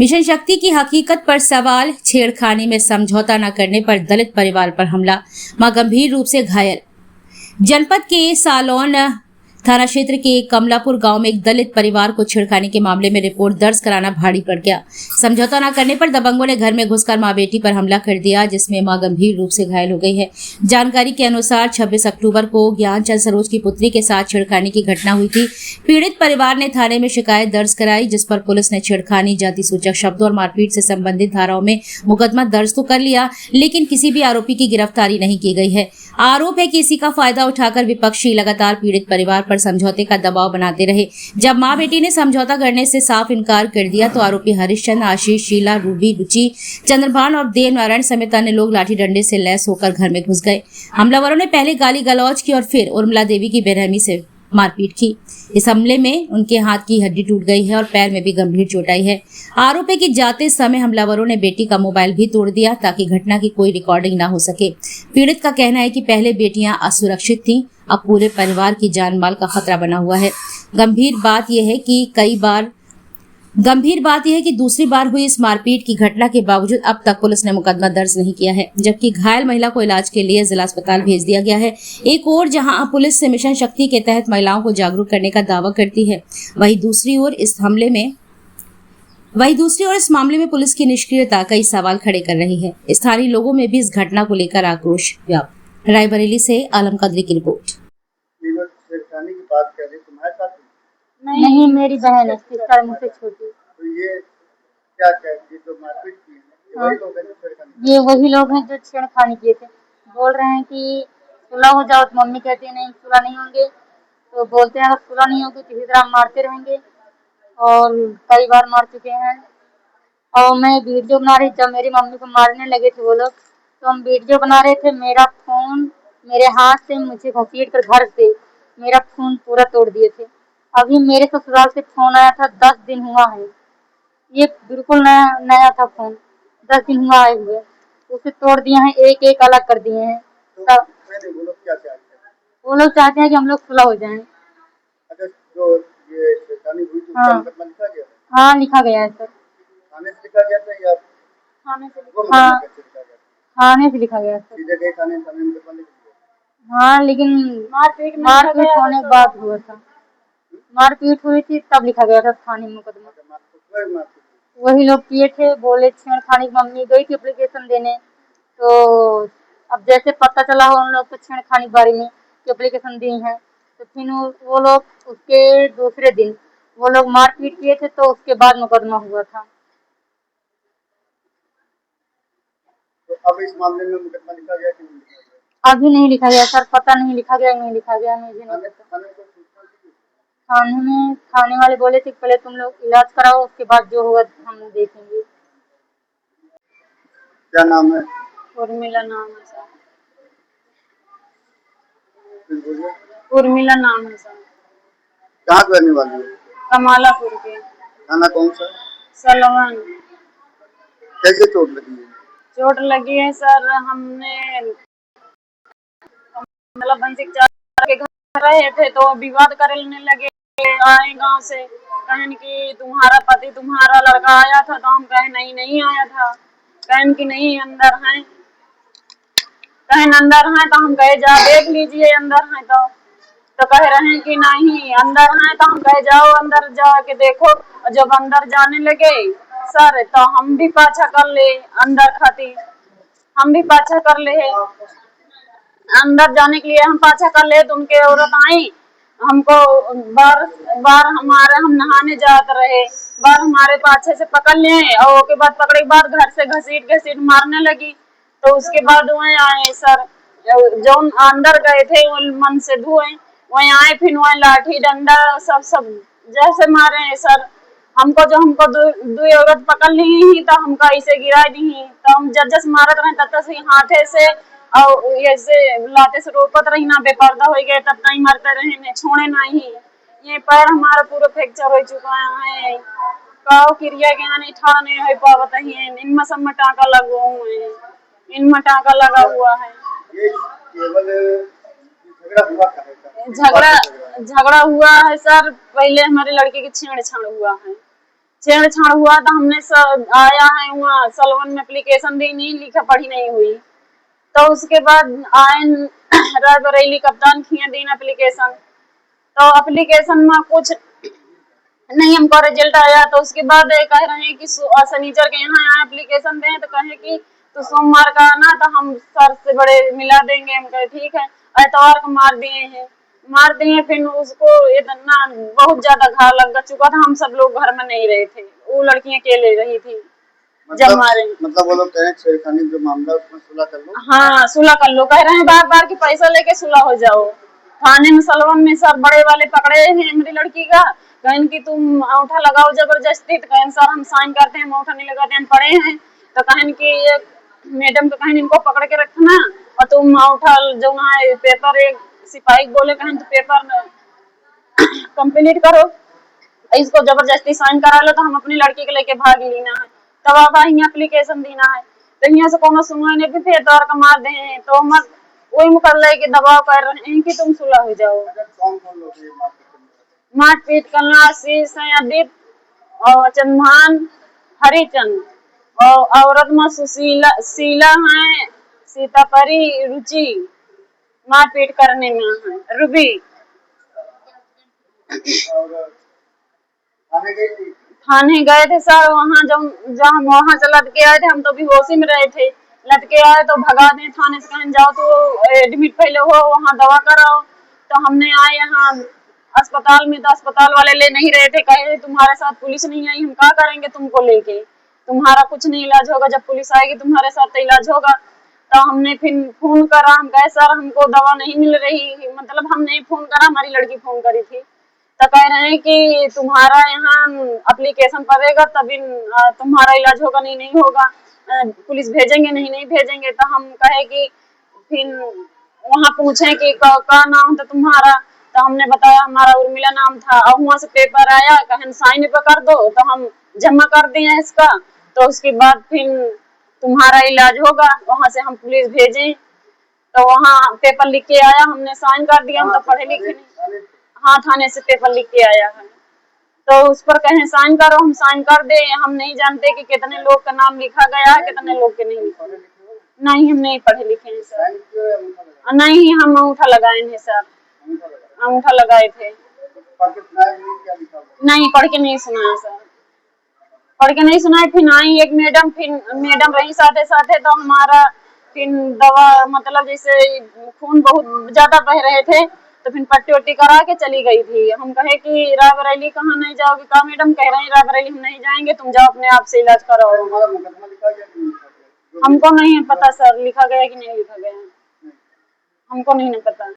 Mission शक्ति की हकीकत पर सवाल, छेड़खानी में समझौता न करने पर दलित परिवार पर हमला, मां गंभीर रूप से घायल। जनपद के सालौन थाना क्षेत्र के कमलापुर गांव में एक दलित परिवार को छेड़खानी के मामले में रिपोर्ट दर्ज कराना भारी पड़ गया। समझौता न करने पर दबंगों ने घर में घुसकर मां बेटी पर हमला कर दिया, जिसमें मां गंभीर रूप से घायल हो गई है। जानकारी के अनुसार 26 अक्टूबर को ज्ञानचंद सरोज की पुत्री के साथ छेड़खानी की घटना हुई थी। पीड़ित परिवार ने थाने में शिकायत दर्ज कराई, जिस पर पुलिस ने छेड़खानी, जाति सूचक शब्दों और मारपीट से संबंधित धाराओं में मुकदमा दर्ज तो कर लिया, लेकिन किसी भी आरोपी की गिरफ्तारी नहीं की गई है। आरोप है कि इसी का फायदा उठाकर विपक्षी लगातार पीड़ित परिवार पर समझौते का दबाव बनाते रहे। जब मां बेटी ने समझौता करने से साफ इनकार कर दिया तो आरोपी हरिश्चंद्र, आशीष, शीला, रूबी, रुचि, चंद्रभान और देव नारायण समेत अन्य लोग लाठी डंडे से लैस होकर घर में घुस गए। हमलावरों ने पहले गाली गलौज की और फिर उर्मिला देवी की बेरहमी से मारपीट की। इस हमले में उनके हाथ की हड्डी टूट गई है और पैर में भी गंभीर चोट आई है। आरोप है कि जाते समय हमलावरों ने बेटी का मोबाइल भी तोड़ दिया ताकि घटना की कोई रिकॉर्डिंग ना हो सके। पीड़ित का कहना है कि पहले बेटियां असुरक्षित थीं, अब पूरे परिवार की जान माल का खतरा बना हुआ है। गंभीर बात यह है कि दूसरी बार हुई इस मारपीट की घटना के बावजूद अब तक पुलिस ने मुकदमा दर्ज नहीं किया है, जबकि घायल महिला को इलाज के लिए जिला अस्पताल भेज दिया गया है। एक ओर जहां पुलिस से मिशन शक्ति के तहत महिलाओं को जागरूक करने का दावा करती है, वहीं दूसरी ओर इस मामले में पुलिस की निष्क्रियता कई सवाल खड़े कर रही है। स्थानीय लोगों में भी इस घटना को लेकर आक्रोश व्याप्त। रायबरेली से आलम कदरी की रिपोर्ट। नहीं, मेरी बहन है, 30 साल मुझसे छोटी। तो ये क्या ये जो मारपीट की है, ये वही लोग हैं जो छेड़खानी किए थे। बोल रहे हैं कि सुलह हो जाओ, तो मम्मी कहती है नहीं सुलह नहीं होंगे, तो बोलते हैं अगर सुलह नहीं होगी तो इसी तरह मारते रहेंगे, और कई बार मार चुके हैं। और मैं वीडियो बना रही, जब मेरी मम्मी को मारने लगे थे वो लोग, तो हम वीडियो बना रहे थे। मेरा फोन मेरे हाथ से मुझे घसीट कर घर से मेरा फोन पूरा तोड़ दिए थे। अभी मेरे ससुराल से फोन आया था, 10 दिन हुआ है, ये बिल्कुल नया था फोन, 10 दिन हुआ आए हुए, उसे तोड़ दिए हैं, एक एक अलग कर दिए हैं। तो वो लोग चाहते हैं कि हम लोग सुलह हो जाएं। अच्छा, जो ये छेड़खानी हुई थी उसका मुकदमा लिखा गया? हाँ, लिखा गया है सर। थाने से लिखा गया था या थाने से? हाँ, थाने से लिखा गया सर। सीधे गए थाने में मुकदमा लिख दिया? हाँ, लेकिन मारपीट होने के बाद हुआ था, मारपीट हुई थी तब लिखा गया था थाने में मुकदमा। वही लोग किए थे, बोले छेड़खानी की मम्मी गई थी एप्लीकेशन देने, तो अब जैसे पता चला हो उन लोग को छेड़खानी के बारे में कि एप्लीकेशन दी है, तो फिर वो लोग उसके दूसरे दिन वो लोग मारपीट किए थे, तो उसके बाद मुकदमा हुआ था। तो अब इस मामले में मुकदमा लिखा गया कि नहीं लिखा गया? अभी नहीं लिखा गया सर, पता नहीं लिखा गया नहीं लिखा गया, मुझे नहीं पता। थाने वाले बोले थे पहले तुम लोग इलाज कराओ, उसके बाद जो होगा हम देखेंगे। क्या नाम है? उर्मिला नाम है सर। उर्मिला नाम है सर। कहाँ के रहने वाली है? कमालापुर के। थाना कौन सा? सलवन। कैसे चोट लगी है? चोट लगी है सर, हमने मतलब बंसिक के घर रहे थे तो विवाद करने लगे, आए गांव से, कहन कि तुम्हारा पति तुम्हारा लड़का आया था, तो हम कहे नहीं नहीं आया था, कहन कि नहीं अंदर हैं, कहन अंदर हैं, तो हम कहे जा देख लीजिए अंदर हैं, तो कह रहे हैं कि नहीं अंदर हैं, तो हम कहे जाओ अंदर जाके देखो। जब अंदर जाने लगे सर तो हम भी पाछा कर ले अंदर खातिर, हम भी पाछा कर ले है अंदर जाने के लिए, हम पाछा कर ले तो उनके औरत आई हमको बार बार हम नहाने जाते रहे, बार हमारे पाछे से पकड़ लिए और उसके बाद पकड़े के बाद घर से घसीट घसीट मारने लगी। तो उसके बाद वहीं आए सर, जो अंदर गए थे वो मन से धुए, वहीं आए फिर वहीं लाठी डंडा सब जैसे मारे हैं सर। हमको दो औरत पकड़ ली ही तो हमको ऐसे गिरा दी, तो हम जस मारत रहे तब तक हाथे से और ऐसे लाते से रोकत रही ना, बेपर्दा हो गए तब तक मरते रहे ने, छोड़े नहीं। ये पैर हमारा पूरा फ्रैक्चर हो चुका है, काव क्रिया के नहीं ठाड़ा नहीं हो पावत है, इनमें सब में टाँका लगा हुआ है, इनमें टाँका लगा हुआ है। झगड़ा हुआ है सर, पहले हमारे लड़के की छेड़छाड़ हुआ है, छेड़छाड़ हुआ तो हमने आया है वहाँ सलवन में एप्लीकेशन दी, नहीं लिखा पढ़ी नहीं हुई। तो उसके बाद आए रायबरेली कप्तान किए दिन एप्लीकेशन, तो एप्लीकेशन में कुछ नहीं हमको रिजल्ट आया। तो उसके बाद कह रहे हैं कि शनिचर के यहाँ आए एप्लीकेशन दें, तो कहे कि तो सोमवार का आना तो हम सर से बड़े मिला देंगे। हम कहे ठीक है। एतवार को मार दिए फिर उसको इतना बहुत ज्यादा घाव लग चुका था। हम सब लोग घर में नहीं रहे थे, वो लड़की अकेले रही थी जब मारे। मतलब वो लोग कह रहे हैं छेड़खानी जो मामला उसमें सुलह कर लो। हाँ सुलह कर लो, कह रहे हैं बार बार कि पैसा लेके सुलह हो जाओ। थाने में सलवन में सर बड़े वाले पकड़े हैं मेरी लड़की का, कहन कि तुम अंगूठा लगाओ जबरदस्ती। तो कहन सर हम साइन करते हैं, हम अंगूठा नहीं लगाते, हम पढ़े हैं। तो कहन कि ये मैडम को कहन इनको पकड़ के रखना और तुम अंगूठा जो है पेपर एक सिपाही बोले कहन तो पेपर कंप्लीट करो, इसको जबरदस्ती साइन करा लो तो हम अपनी लड़की के लेके भाग लेना है। तब अब यहाँ एप्लीकेशन देना है, तो यहाँ से कोनो सुनवाई नहीं, फिर तोर का मार दे हैं। तो हम वही मुकर लेके दबाव कर रहे हैं कि तुम सुलह हो जाओ। कौन कौन लोग हैं मारपीट करना आशीष है, अदित और चंद्रभान, हरिचंद और औरत में सुशीला शीला है, सीतापरी, रुचि मारपीट करने में है, रूबी। और थाने गई थी? थाने गए थे सर, वहाँ जब हम वहाँ से लटके आए थे, हम तो बेहोशी में रहे थे। लटके आए तो भगा दे थाने से, कहीं जाओ तो एडमिट पहले हो वहाँ दवा कराओ। तो हमने आए यहाँ अस्पताल में, तो अस्पताल वाले ले नहीं रहे थे, कहे तुम्हारे साथ पुलिस नहीं आई, हम क्या करेंगे तुमको लेके, तुम्हारा कुछ नहीं इलाज होगा, जब पुलिस आएगी तुम्हारे साथ तो इलाज होगा। तो हमने फिर फोन करा, हम कहे सर हमको दवा नहीं मिल रही, मतलब हम नहीं फोन करा, हमारी लड़की फोन करी थी। तो कह रहे हैं कि तुम्हारा यहाँ एप्लीकेशन पड़ेगा तभी तुम्हारा इलाज होगा, नहीं होगा, पुलिस भेजेंगे, नहीं भेजेंगे। तो हम कहे कि फिर वहाँ पूछे कि का नाम था तुम्हारा, तो हमने बताया हमारा उर्मिला नाम था। और वहाँ से पेपर आया, कहन साइन पे कर दो, तो हम जमा कर दिए इसका। तो उसके बाद फिर तुम्हारा इलाज होगा, वहाँ से हम पुलिस भेजें। तो वहाँ पेपर लिख के आया, हमने साइन कर दिया, हम तो पढ़े लिखे नहीं। हाँ थाने से पेपर लिख के आया है, तो उस पर कहें साइन करो, हम साइन कर दे। हम नहीं जानते कि कितने लोग का नाम लिखा गया है, कितने लोग के नहीं लिखा। नहीं हम नहीं पढ़े लिखे हैं सर। नहीं हम अंगूठा लगाए हैं सर, अंगूठा लगाए थे। नहीं पढ़ के नहीं सुनाया सर, पढ़ के नहीं सुनाए। फिर आई एक मैडम रही साथे साथे, तो हमारा फिर दवा मतलब जैसे खून बहुत ज्यादा बह रहे थे, तो फिर पट्टी वट्टी करा के चली गई थी। हम कहे कि रायबरेली कहाँ नहीं जाओगे, कहा मैडम कह रहे हैं रायबरेली हम नहीं जाएंगे, तुम जाओ अपने आप से इलाज कराओ। हमको नहीं पता सर लिखा गया कि नहीं लिखा गया, हमको नहीं पता।